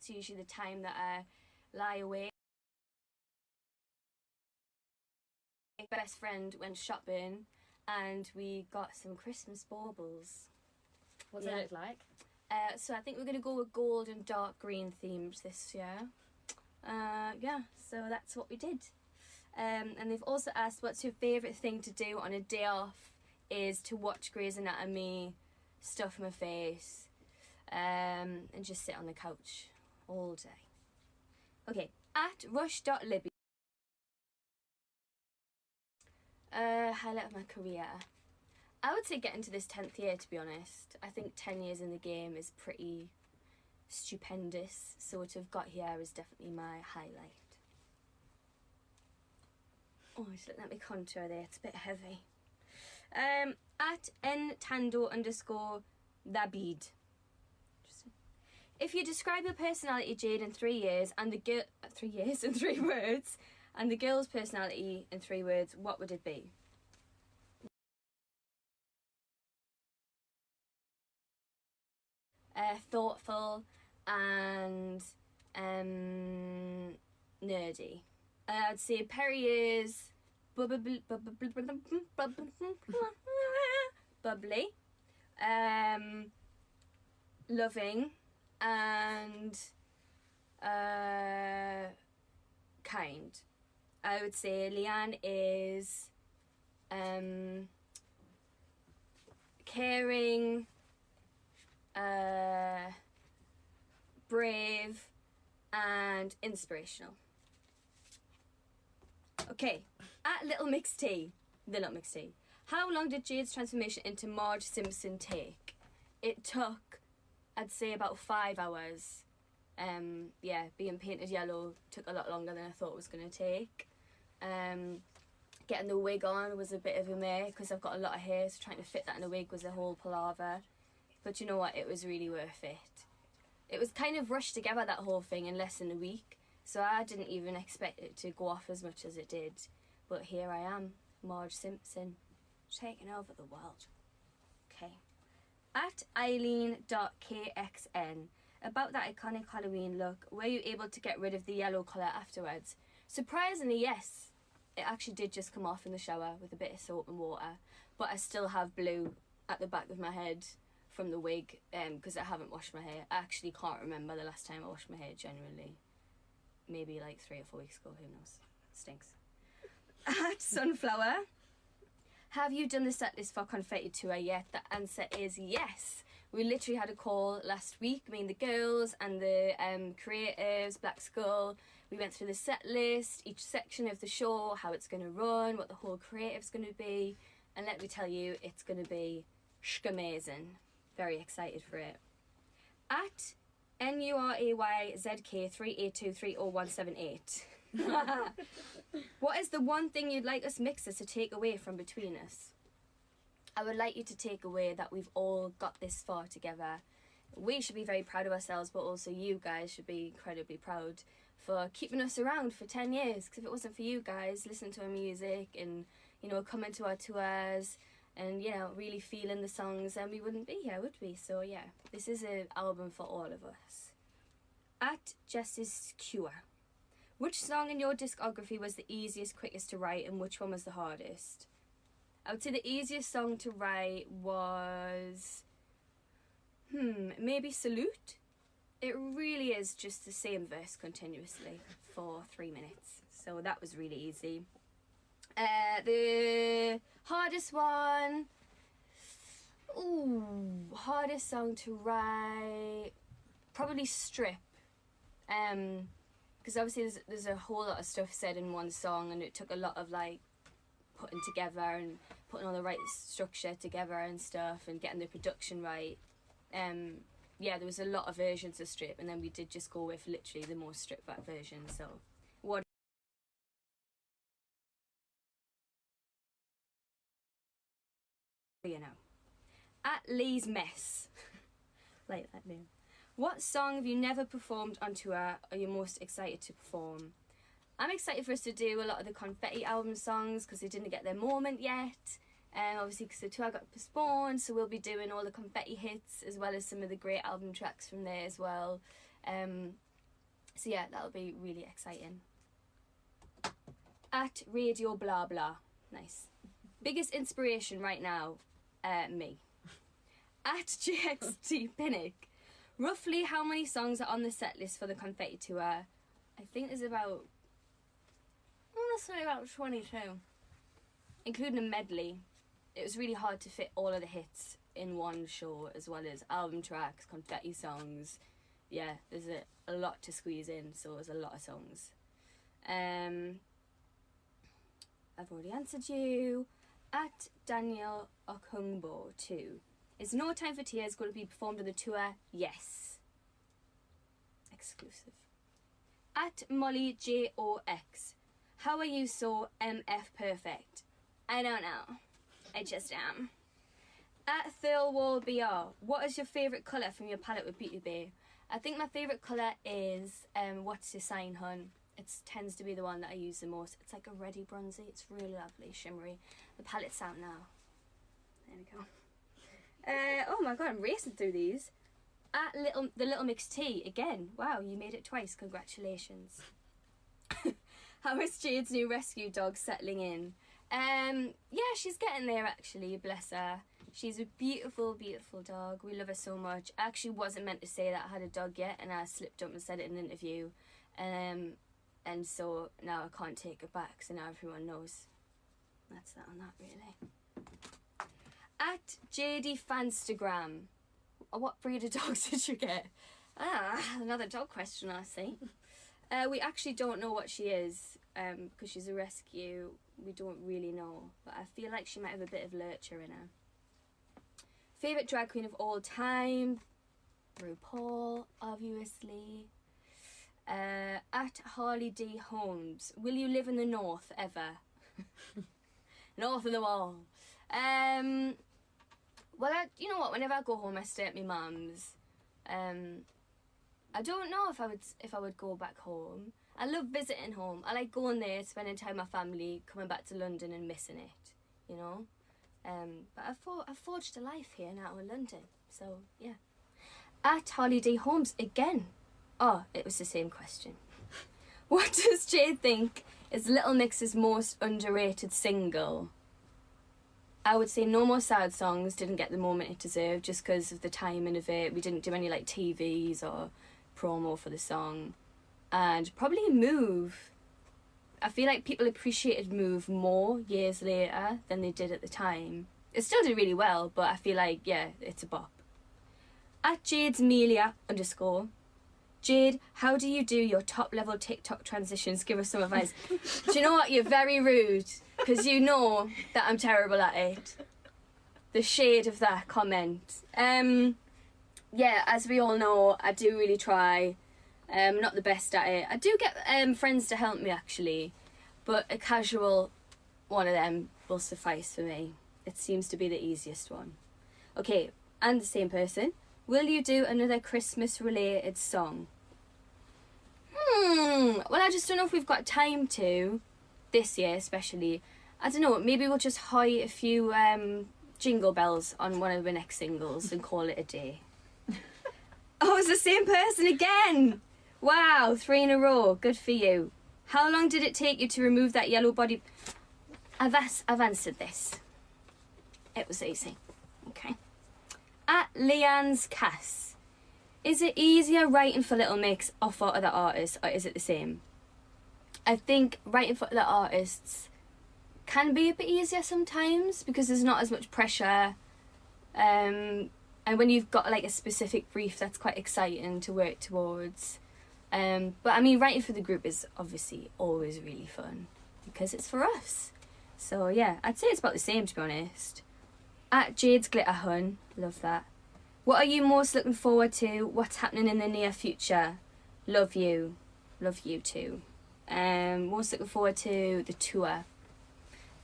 It's usually the time that I lie awake. My best friend went shopping and we got some Christmas baubles. What do they look like? So I think we're going to go with gold and dark green themes this year. Yeah, so that's what we did. And they've also asked, what's your favourite thing to do on a day off? Is to watch Grey's Anatomy, stuff my face, and just sit on the couch all day. Okay, at rush.libby. Highlight of my career. I would say getting to this 10th year, to be honest. I think 10 years in the game is pretty stupendous. So to have got here is definitely my highlight. Oh, just let me contour there. It's a bit heavy. At ntando_thabid. If you describe your personality, Jade, in 3 years, and the girl 3 years in 3 words, and the girl's personality in 3 words, what would it be? Thoughtful and nerdy. I'd say Perry is bubbly, loving, and kind. I would say Leanne is caring, brave, and inspirational. Okay, at Little Mixed Tea, the Little Mixed Tea. How long did Jade's transformation into Marge Simpson take? It took, I'd say, about 5 hours. Yeah, being painted yellow took a lot longer than I thought it was going to take. Getting the wig on was a bit of a mare because I've got a lot of hair, so trying to fit that in a wig was a whole palaver. But you know what, it was really worth it. It was kind of rushed together, that whole thing, in less than a week. So I didn't even expect it to go off as much as it did. But here I am, Marge Simpson, taking over the world. Okay. At Eileen.kxn. About that iconic Halloween look, were you able to get rid of the yellow colour afterwards? Surprisingly, yes. It actually did just come off in the shower with a bit of soap and water. But I still have blue at the back of my head from the wig because I haven't washed my hair. I actually can't remember the last time I washed my hair, genuinely. Maybe like 3 or 4 weeks ago, who knows. Stinks. At Sunflower. Have you done the set list for Confetti Tour yet? The answer is yes. We literally had a call last week, me and the girls and the creatives, Black Skull. We went through the set list, each section of the show, how it's going to run, what the whole creative's going to be. And let me tell you, it's going to be amazing. Very excited for it. At NURAYZK382300178. What is the one thing you'd like us mixers to take away from between us? I would like you to take away that we've all got this far together. We should be very proud of ourselves, but also you guys should be incredibly proud for keeping us around for 10 years. Because if it wasn't for you guys listening to our music and, you know, coming to our tours and, you know, really feeling the songs, then we wouldn't be here, would we? So yeah, this is an album for all of us. At Justice Cure. Which song in your discography was the easiest, quickest to write, and which one was the hardest? I would say the easiest song to write was maybe Salute. It really is just the same verse continuously for 3 minutes, so that was really easy. The hardest one, hardest song to write, probably Strip. Because obviously there's a whole lot of stuff said in one song, and it took a lot of like putting together and putting all the right structure together and stuff and getting the production right. Yeah, there was a lot of versions of Strip, and then we did just go with literally the most stripped back version. So what you know. At Lee's Mess. Like that name. What song have you never performed on tour are you most excited to perform? I'm excited for us to do a lot of the Confetti album songs because they didn't get their moment yet. Obviously because the tour got postponed, so we'll be doing all the Confetti hits as well as some of the great album tracks from there as well. So yeah, that'll be really exciting. At Radio Blah Blah. Nice. Biggest inspiration right now? Me. At GXT Pinnock. Roughly how many songs are on the set list for the Confetti Tour? I think there's about... I want to say about 22. Including a medley. It was really hard to fit all of the hits in one show, as well as album tracks, confetti songs. Yeah, there's a lot to squeeze in, so there's a lot of songs. I've already answered you. At Daniel Okungbo 2. Is No Time for Tears going to be performed on the tour? Yes. Exclusive. At Molly JOX. How are you so MF perfect? I don't know. I just am. At Thirlwall BR. What is your favourite colour from your palette with Beauty Bay? I think my favourite colour is What's Your Sign, Hun? It tends to be the one that I use the most. It's like a reddy bronzy. It's really lovely, shimmery. The palette's out now. There we go. Oh my god, I'm racing through these. At the Little Mix Tea again. Wow, you made it twice. Congratulations. How is Jade's new rescue dog settling in? Yeah, she's getting there actually. Bless her. She's a beautiful, beautiful dog. We love her so much. I actually wasn't meant to say that I had a dog yet, and I slipped up and said it in an interview. And so now I can't take it back. So now everyone knows. That's that on that, really. At JD Fanstagram. What breed of dogs did you get? Another dog question, I see. We actually don't know what she is, because she's a rescue. We don't really know, but I feel like she might have a bit of lurcher in her. Favourite drag queen of all time? RuPaul, obviously. At Harley D. Holmes. Will you live in the north ever? North of the wall. Well, you know what? Whenever I go home, I stay at my mum's. I don't know if I would go back home. I love visiting home. I like going there, spending time with my family, coming back to London and missing it. You know. But I've forged a life here now in London. So yeah. At Harley D. Holmes again. Oh, it was the same question. What does Jade think is Little Mix's most underrated single? I would say No More Sad Songs didn't get the moment it deserved just because of the timing of it. We didn't do any like TVs or promo for the song. And probably Move. I feel like people appreciated Move more years later than they did at the time. It still did really well, but I feel like, yeah, it's a bop. At Jade's Melia _ Jade, how do you do your top level TikTok transitions? Give us some advice. Do you know what? You're very rude because you know that I'm terrible at it. The shade of that comment. Yeah, as we all know, I do really try. Not the best at it. I do get friends to help me actually, but a casual one of them will suffice for me. It seems to be the easiest one. Okay, and the same person. Will you do another Christmas related song? Well, I just don't know if we've got time to this year, especially. I don't know, maybe we'll just hoy a few jingle bells on one of the next singles and call it a day. Oh, it's the same person again. Wow, 3 in a row. Good for you. How long did it take you to remove that yellow body? I've answered this. It was easy. Okay. At Leanne's Cass. Is it easier writing for Little Mix or for other artists, or is it the same? I think writing for other artists can be a bit easier sometimes because there's not as much pressure. And when you've got like a specific brief, that's quite exciting to work towards. But I mean, writing for the group is obviously always really fun because it's for us. So yeah, I'd say it's about the same, to be honest. At Jade's Glitter Hun, love that. What are you most looking forward to? What's happening in the near future? Love you. Love you too. Most looking forward to the tour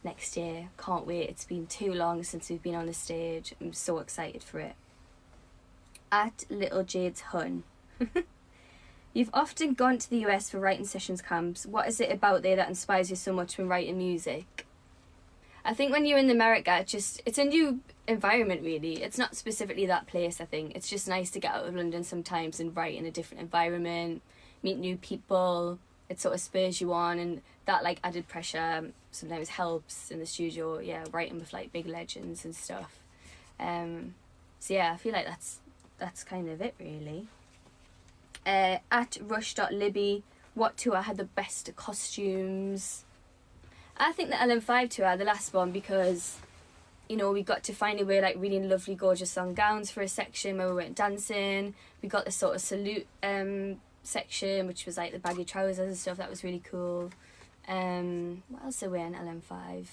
next year. Can't wait. It's been too long since we've been on the stage. I'm so excited for it. At Little Jade's Hun. You've often gone to the US for writing sessions camps. What is it about there that inspires you so much when writing music? I think when you're in America, it's a new environment really. It's not specifically that place, I think. It's just nice to get out of London sometimes and write in a different environment, meet new people. It sort of spurs you on, and that like added pressure sometimes helps in the studio. Yeah, writing with like big legends and stuff. So yeah, I feel like that's kind of it really. At rush.libby, what tour had the best costumes? I think the LM5 tour, the last one, because you know, we got to finally wear like really lovely, gorgeous long gowns for a section where we went dancing. We got the sort of salute section, which was like the baggy trousers and stuff. That was really cool. What else did we wear in LM5?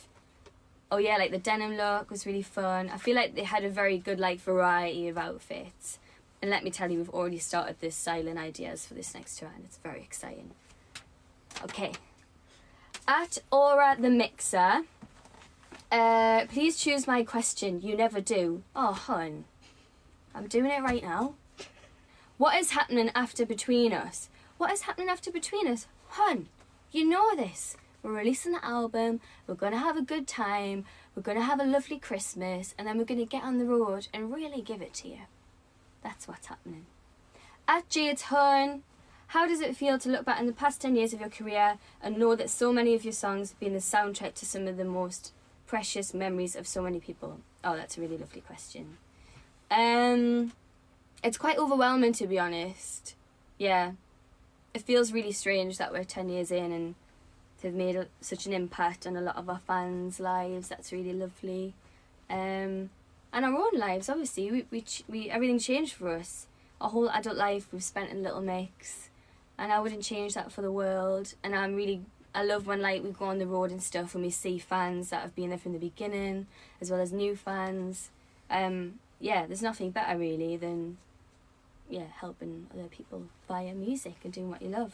Oh yeah, like the denim look was really fun. I feel like they had a very good like variety of outfits. And let me tell you, we've already started this styling ideas for this next tour, and it's very exciting. Okay. At Aura the Mixer, please choose my question. You never do. Oh, hun. I'm doing it right now. What is happening after Between Us? What is happening after Between Us? Hun, you know this. We're releasing the album. We're going to have a good time. We're going to have a lovely Christmas. And then we're going to get on the road and really give it to you. That's what's happening. At Jade Thirlwall, how does it feel to look back in the past 10 years of your career and know that so many of your songs have been the soundtrack to some of the most precious memories of so many people? Oh, that's a really lovely question. It's quite overwhelming, to be honest. Yeah. It feels really strange that we're 10 years in and they've made such an impact on a lot of our fans' lives. That's really lovely. And our own lives, obviously. We everything changed for us. Our whole adult life we've spent in Little Mix. And I wouldn't change that for the world. And I love when like we go on the road and stuff and we see fans that have been there from the beginning, as well as new fans. Yeah, there's nothing better really than helping other people via music and doing what you love.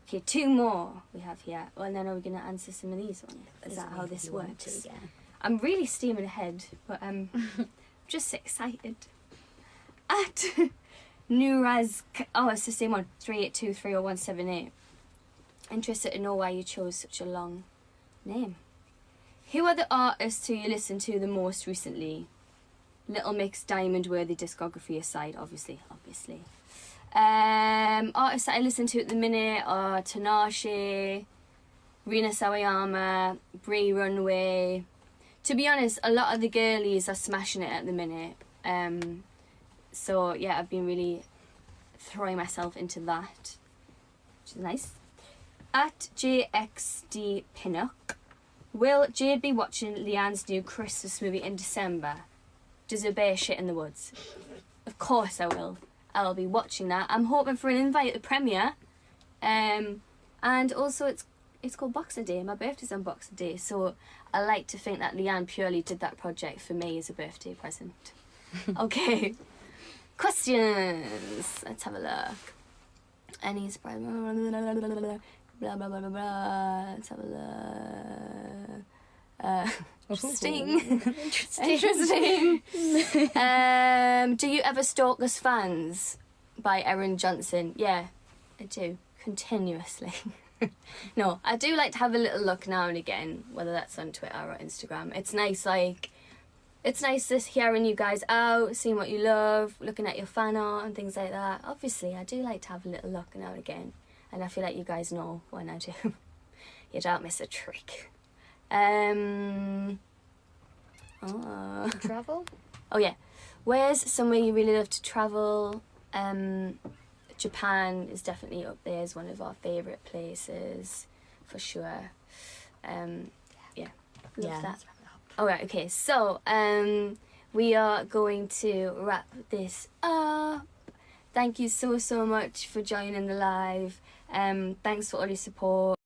Okay, 2 more we have here. Well, and then are we going to answer some of these ones? Is that how this works? Yeah. I'm really steaming ahead, but I'm just excited. At Nuraz, it's the same one, 382300178. Interested to know why you chose such a long name. Who are the artists who you listened to the most recently? Little Mix Diamond Worthy discography aside, obviously. Artists that I listen to at the minute are Tinashe, Rina Sawayama, Brie Runway. To be honest, a lot of the girlies are smashing it at the minute. So yeah, I've been really throwing myself into that, which is nice. At JXD Pinnock, will Jade be watching Leanne's new Christmas movie in December? Does a bear shit in the woods? Of course I will. I'll be watching that. I'm hoping for an invite at the premiere. And also it's called Boxing Day. My birthday's on Boxing Day, so I like to think that Leanne purely did that project for me as a birthday present. Okay. Questions. Let's have a look. Any surprise? Blah blah blah blah blah. Let's have a look. Interesting. Interesting. Do you ever stalk us fans? By Erin Johnson. Yeah, I do. Continuously. No, I do like to have a little look now and again, whether that's on Twitter or Instagram. It's nice just hearing you guys out, seeing what you love, looking at your fan art and things like that. Obviously, I do like to have a little look now and again. And I feel like you guys know when I do. You don't miss a trick. Travel? Oh yeah. Where's somewhere you really love to travel? Japan is definitely up there as one of our favourite places, for sure. Love that. Alright, okay, so we are going to wrap this up. Thank you so much for joining the live. Thanks for all your support.